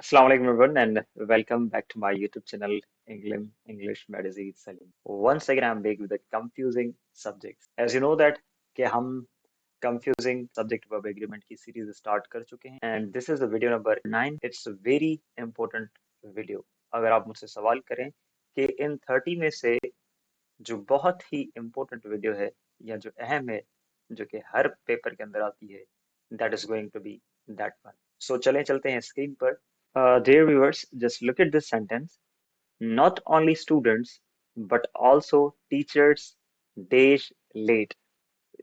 Assalamu alaikum everyone and welcome back to my YouTube channel English Medicine Salim. Once again I'm back with a confusing subjects. As you know that कि हम confusing subject verb agreement की series start कर चुके हैं and this is the video number 9. It's a very important video. अगर आप मुझसे सवाल करें कि इन 30 में से जो बहुत ही important वीडियो है या जो अहम है जो कि हर पेपर के अंदर आती है that is going to be that one. So चलें चलते हैं स्क्रीन पर. Dear viewers, just look at this sentence. Not only students, but also teachers dash late.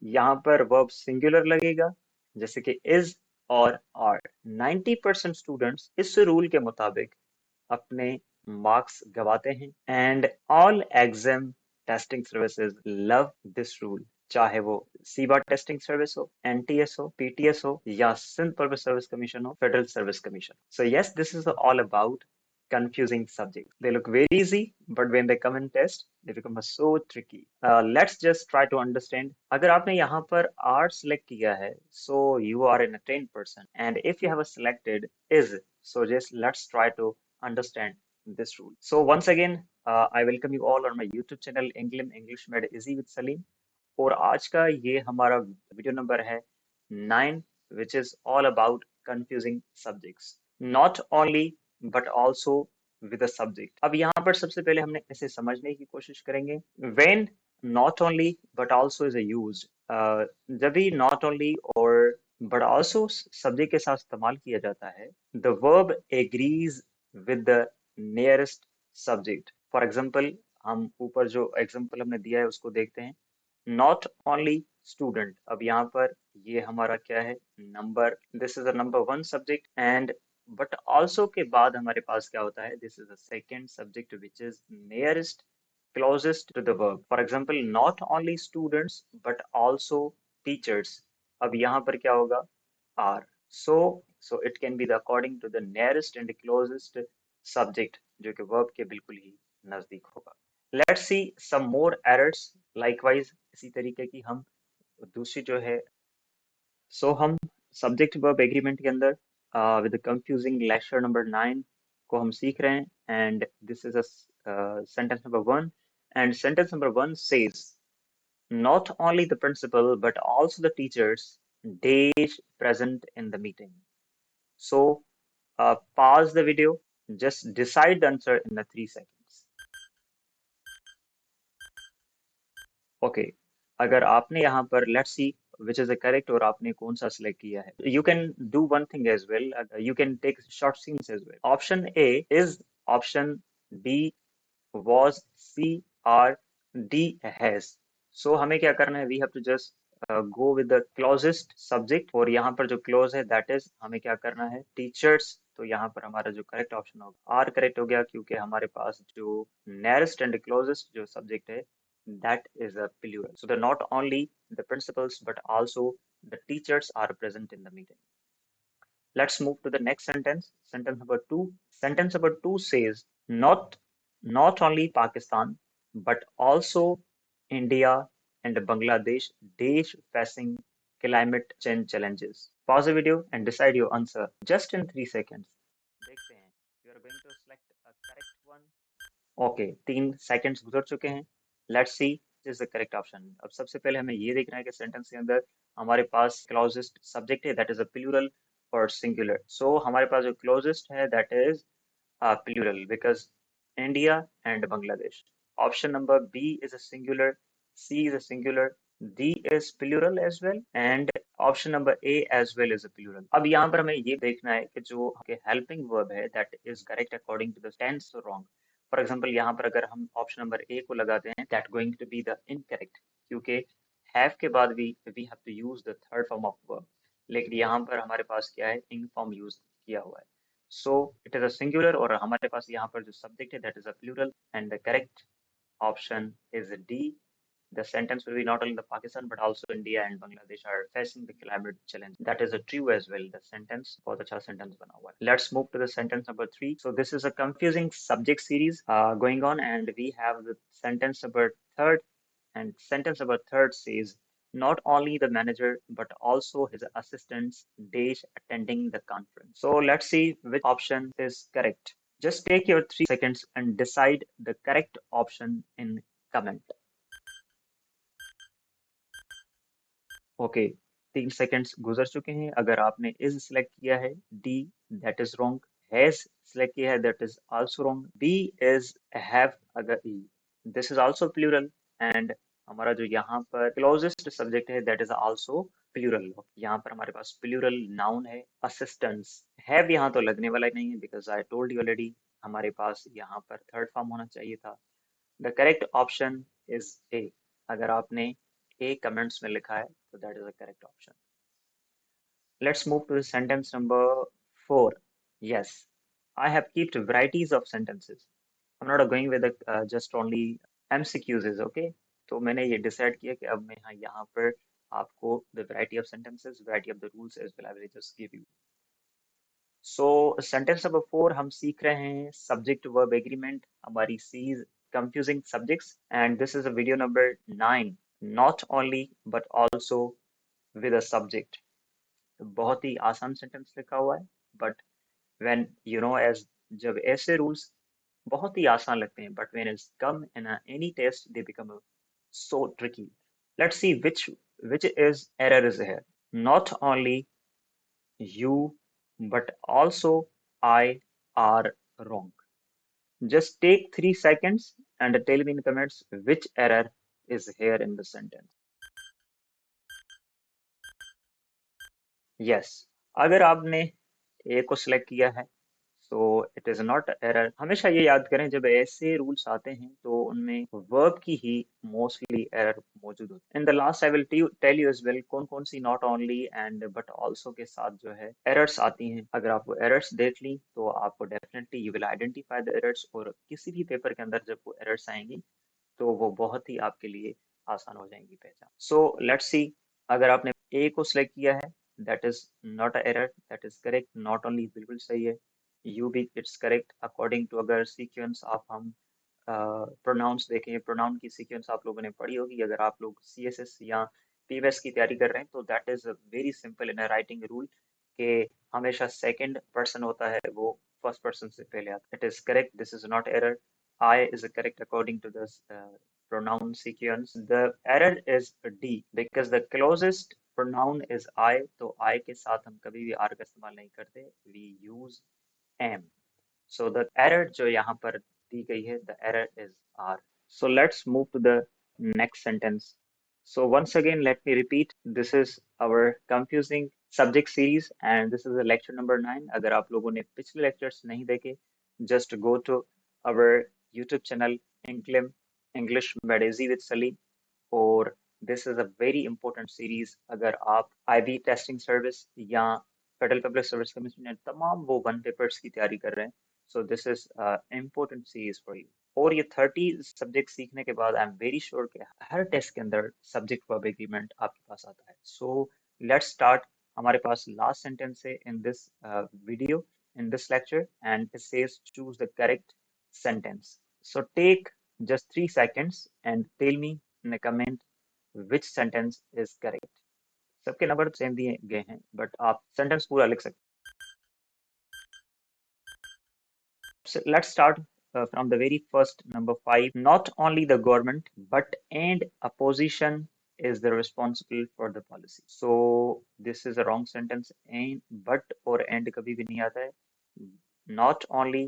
यहाँ पर verb singular लगेगा जैसे कि is और are. 90% students इस रूल के मुताबिक अपने मार्क्स गवाते हैं and all exam testing services love this rule. चाहे वो सीबा टेस्टिंग सर्विस हो, एनटीएस हो, पीटीएस हो या सिंध पब्लिक सर्विस कमीशन हो, federal service commission. So yes, this is all about confusing subjects. They look very easy, but when they come in test, they become so tricky. Let's just try to understand. अगर आपने यहाँ पर art select किया है, so you are in a 10%, and if you have a selected is, so just let's try to understand this rule. So once again, I welcome you all on my YouTube channel English Med Easy with Salim. और आज का ये हमारा video number है 9 which is all about confusing subjects. Not only but also with a subject. अब यहाँ पर सबसे पहले हमने इसे समझने की कोशिश करेंगे. When not only but also is a used. जब भी not only और but also subject के साथ इस्तेमाल किया जाता है, the verb agrees with the nearest subject. For example, हम ऊपर जो एग्जाम्पल हमने दिया है उसको देखते हैं. Not only student. अब यहाँ पर ये हमारा क्या है number. This is a number one subject and but also के बाद हमारे पास क्या होता है. This is a second subject which is nearest closest to the verb. For example not only students but also teachers. अब यहाँ पर क्या होगा are. So it can be the according to the nearest and closest subject जो कि verb के बिल्कुल ही नजदीक होगा. Let's see some more errors. Likewise इसी तरीके की हम दूसरी जो है. सो हम सब्जेक्ट वर्ब एग्रीमेंट के अंदर विद कंफ्यूजिंग लेक्चर नंबर 9 को हम सीख रहे हैं and this is a sentence number 1 and sentence number 1 says not only the principal but also the teachers dash present in the meeting. So pause the video, just decide the answer in the 3 seconds. Okay. अगर आपने यहाँ पर let's see which is the correct और आपने कौन सा select किया है. You can do one thing as well. You can take short scenes as well. Option A is option B was C are D has. So हमें क्या करना है. We have to just go with the closest subject और यहाँ पर जो close है that is हमें क्या करना है टीचर्स. तो यहाँ पर हमारा जो करेक्ट ऑप्शन होगा आर करेक्ट हो गया क्योंकि हमारे पास जो नियरेस्ट एंड क्लोजेस्ट जो सब्जेक्ट है that is a plural. So the not only the principals but also the teachers are present in the meeting. Let's move to the next sentence. Sentence number 2. Sentence number 2 says not only Pakistan but also India and Bangladesh dash facing climate change challenges. Pause the video and decide your answer just in 3 seconds. देखते हैं. You are going to select a correct one. Okay. 3 seconds गुजर चुके हैं. Let's see is the correct option. अब सबसे पहले हमें ये देखना है कि सेंटेंस के अंदर हमारे पास क्लोजेस्ट सब्जेक्ट है दैट इज अ प्लूरल और सिंगुलर. सो हमारे पास जो क्लोजेस्ट है that is plural because India and Bangladesh. Option number B is a singular, C is a singular, D is plural as well and option number A as well is a plural. अब यहाँ पर हमें ये देखना है कि जो हेल्पिंग वर्ब है that is correct according to the tense और रॉन्ग. फॉर एग्जाम्पल यहाँ पर अगर हम ऑप्शन नंबर ए को लगाते हैं that going to be the incorrect क्योंकि हैव के बाद we have to use the third form of verb. लेकिन यहाँ पर हमारे पास क्या है इन फॉर्म यूज किया हुआ है. So it is a singular और हमारे पास यहाँ पर जो सब्जेक्ट है that is a plural and the correct option is D. The sentence will be not only the Pakistan but also India and Bangladesh are facing the climate challenge. That is a true as well. The sentence बहुत अच्छा sentence बना हुआ है. Let's move to the sentence number 3. So this is a confusing subject series going on and we have the sentence number third and sentence number third says not only the manager but also his assistants dash attending the conference. So let's see which option is correct. Just take your 3 seconds and decide the correct option in comment. Okay, 3 seconds गुजर चुके हैं। अगर आपने is select किया है, D that is wrong. Has select किया है, that is also wrong. B is have, अगर E, this is also plural. And हमारा जो यहाँ पर क्लोजेस्ट सब्जेक्ट है, दैट इज आल्सो प्लूरल। यहाँ पर हमारे पास प्लूरल नाउन है असिस्टेंट्स। हैव यहाँ तो लगने वाला ही नहीं है, because I told you already हमारे पास यहाँ पर थर्ड फॉर्म होना चाहिए था। The correct option is a. अगर आपने ए कमेंट्स में लिखा है तो that is the correct option. Let's move to the sentence number 4. Yes, I have kept varieties of sentences. I'm not going with the just only MCQs is okay. तो मैंने ये decide किया कि अब मैं यहाँ पर आपको the variety of sentences, variety of the rules as well I will just give you. So sentence number 4 हम सीख रहे हैं subject verb agreement, हमारी series confusing subjects, and this is a video number 9. Not only but also with a subject. बहुत ही आसान sentence लिखा हुआ है, but when you know as, जब ऐसे रूल्स बहुत ही आसान लगते हैं, but when it's come in any test they become so tricky. Let's see which is error is here. Not only you but also I are wrong. Just take 3 seconds and tell me in the comments which error is here in the sentence. Yes, अगर आपने ए को select किया है so it is not error. हमेशा ये याद करें जब ऐसे रूल्स आते हैं तो उनमें वर्ब की ही मोस्टली एरर मौजूद होती है। In the last I will tell you as well कौन कौन सी not only and but also के साथ जो है एरर्स आती हैं। अगर आप वो एरर्स देख ली तो आपको definitely you will identify the errors, और किसी भी पेपर के अंदर जब वो एरर्स आएंगी तो वो बहुत ही आपके लिए आसान हो जाएंगी पहचान। सो लेट्स सी, अगर आपने ए को सिलेक्ट किया है that is not a error, that is correct. Not only बिल्कुल सही है, यू भी इट्स करेक्ट अकॉर्डिंग टू। अगर सीक्वेंस आप हम प्रोनाउंस देखें, प्रोनाउन की सीक्वेंस आप लोगों ने पढ़ी होगी। अगर आप लोग सीएसएस या पीवीएस की तैयारी कर रहे हैं तो that is very simple in writing rule के हमेशा सेकंड पर्सन होता है वो फर्स्ट पर्सन से पहले आता है। It is correct, this is not error. I is correct according to this pronoun sequence. The error is D because the closest pronoun is I. तो I के साथ हम कभी भी R का इस्तेमाल नहीं करते. We use am. So the error जो यहाँ पर दी गई है, the error is R. So let's move to the next sentence. So once again, let me repeat, this is our confusing subject series and this is the lecture number 9. अगर आप लोगों ने पिछले lectures नहीं देखे, just go to our YouTube channel, English Badazi with Salim, और this is a very important series। अगर आप IB टेस्टिंग सर्विस या फेडरल पब्लिक सर्विस कमीशन या तमाम वो 1 पेपर्स की तैयारी कर रहे हैं, so this is important series for you. और ये 30 सब्जेक्ट सीखने के बाद आई एम वेरी श्योर कि हर टेस्ट के अंदर सब्जेक्ट वर्ब एग्रीमेंट आपके पास आता है। So let's start. हमारे पास लास्ट सेंटेंस है in this video, in this lecture, and it says choose the correct sentence. So take just 3 seconds and tell me in the comment which sentence is correct. सबके number same दिए गए हैं but आप sentence पूरा लिख सकते हैं। So let's start from the very first number 5. Not only the government but and opposition is the responsible for the policy. So this is a wrong sentence. And but और and कभी भी नहीं आता है। Not only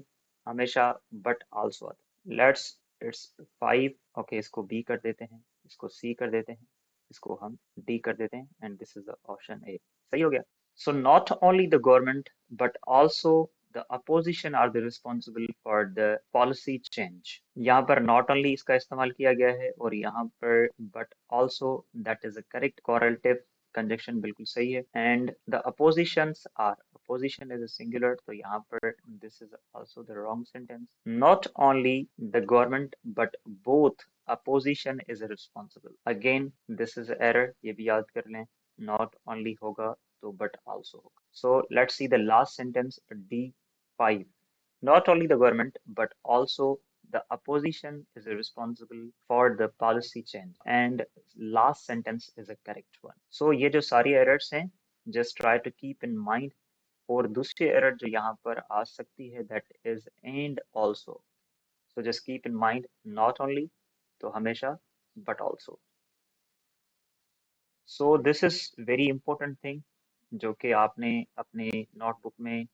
हमेशा but also आता है। Let's it's 5. Okay, इसको B कर देते हैं, इसको C कर देते हैं, इसको हम D कर देते हैं, and this is the option A. सही हो गया। So not only the government but also the opposition are the responsible for the policy change. यहाँ पर not only इसका इस्तेमाल किया गया है और यहाँ पर but also, that is a correct correlative conjunction, बिल्कुल सही है। And the oppositions are, opposition is a singular, तो यहाँ पर this is also the wrong sentence. Not only the government but both opposition is responsible. Again this is error, ये भी याद कर लें। Not only होगा तो but also होगा। So let's see the last sentence, D5. Not only the government but also the opposition is responsible for the policy change and last sentence is a correct one. So ये जो सारी errors हैं, just try to keep in mind. और दूसरी error जो यहाँ पर आ सकती है that is and also. So just keep in mind not only, तो हमेशा but also. So this is very important thing जो कि आपने अपने नोटबुक में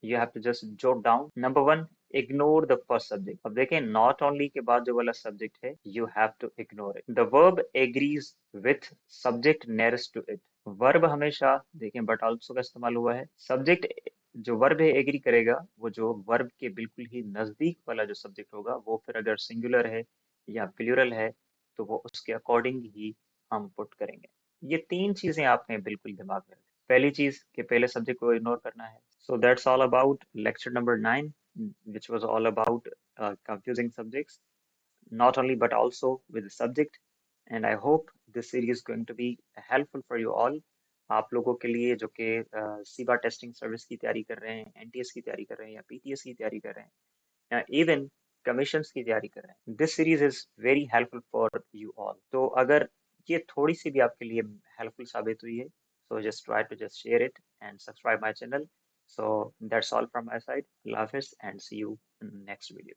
you have to just jot down. Number one, ignore the first subject. अब देखें not only के बाद जो वाला subject है, you have to ignore it. The verb agrees with subject nearest to it. Verb हमेशा देखें but also का इस्तेमाल हुआ है. Subject जो verb है agree करेगा, वो जो verb के बिल्कुल ही नजदीक वाला जो subject होगा, वो फिर अगर singular है या plural है, तो वो उसके according ही हम put करेंगे. ये तीन चीजें आपने बिल्कुल दिमाग में रखनी. पहली चीज कि पहले सब्जेक्ट को इग्नोर करना है. So that's all about lecture number 9, which was all about confusing subjects, not only but also with the subject. And I hope this series is going to be helpful for you all. आप लोगों के लिए जो कि सीबा testing service की तैयारी कर रहे हैं, एनटीएस की तैयारी कर रहे हैं या पीटीएस की तैयारी कर रहे हैं या इवन कमीशंस की तैयारी कर रहे हैं, this series is very helpful for you all. तो अगर ये थोड़ी सी भी आपके लिए हेल्पफुल साबित हुई है, so just try to just share it and subscribe my channel. So that's all from my side. Allah Hafiz and see you in the next video.